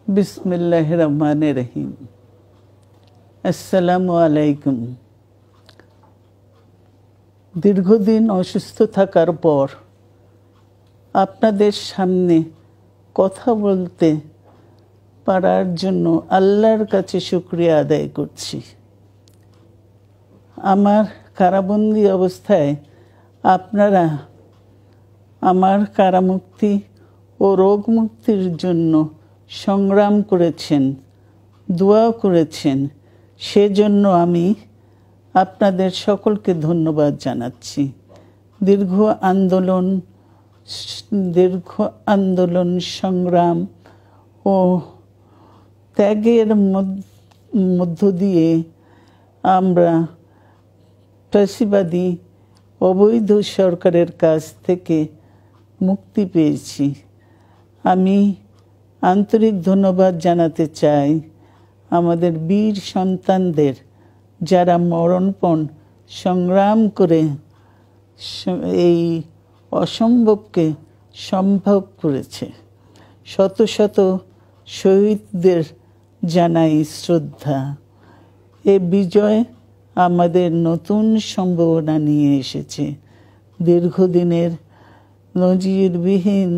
বিসমিল্লাহির রহমানির রহিম। আসসালামু আলাইকুম। দীর্ঘদিন অসুস্থ থাকার পর আপনাদের সামনে কথা বলতে পারার জন্য আল্লাহর কাছে শুকরিয়া আদায় করছি। আমার কারাবন্দী অবস্থায় আপনারা আমার কারামুক্তি ও রোগ মুক্তির জন্য সংগ্রাম করেছেন, দোয়া করেছেন। সেজন্য আমি আপনাদের সকলকে ধন্যবাদ জানাচ্ছি। দীর্ঘ আন্দোলন সংগ্রাম ও ত্যাগের মধ্য দিয়ে আমরা ফ্যাসিবাদী অবৈধ সরকারের কাছ থেকে মুক্তি পেয়েছি। আমি আন্তরিক ধন্যবাদ জানাতে চাই আমাদের বীর সন্তানদের, যারা মরণপণ সংগ্রাম করে এই অসম্ভবকে সম্ভব করেছে। শত শত শহীদদের জানাই শ্রদ্ধা। এ বিজয় আমাদের নতুন সম্ভাবনা নিয়ে এসেছে। দীর্ঘদিনের নজিরবিহীন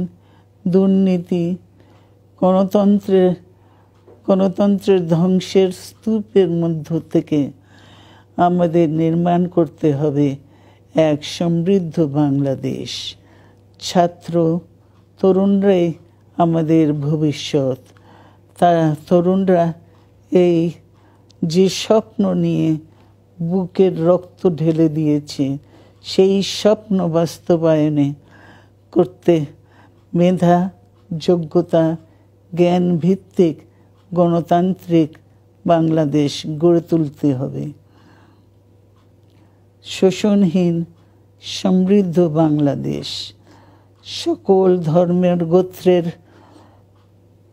দুর্নীতি, গণতন্ত্রের ধ্বংসের স্তূপের মধ্য থেকে আমাদের নির্মাণ করতে হবে এক সমৃদ্ধ বাংলাদেশ। ছাত্র তরুণরাই আমাদের ভবিষ্যৎ। তরুণরা এই যে স্বপ্ন নিয়ে বুকের রক্ত ঢেলে দিয়েছে, সেই স্বপ্ন বাস্তবায়নে করতে মেধা, যোগ্যতা, জ্ঞান ভিত্তিক গণতান্ত্রিক বাংলাদেশ গড়ে তুলতে হবে। শোষণহীন সমৃদ্ধ বাংলাদেশ। সকল ধর্মের গোত্রের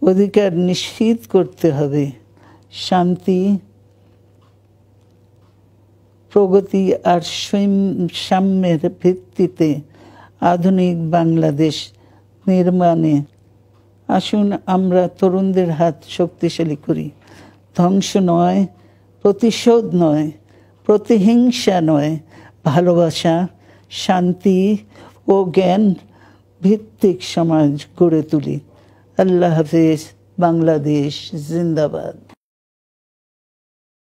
অধিকার নিশ্চিত করতে হবে। শান্তি, প্রগতি আর সাম্যের ভিত্তিতে আধুনিক বাংলাদেশ নির্মাণে আসুন আমরা তরুণদের হাত শক্তিশালী করি। ধ্বংস নয়, প্রতিশোধ নয়, প্রতিহিংসা নয়, ভালোবাসা, শান্তি ও জ্ঞান ভিত্তিক সমাজ গড়ে তুলি। আল্লাহ হাফেজ। বাংলাদেশ জিন্দাবাদ।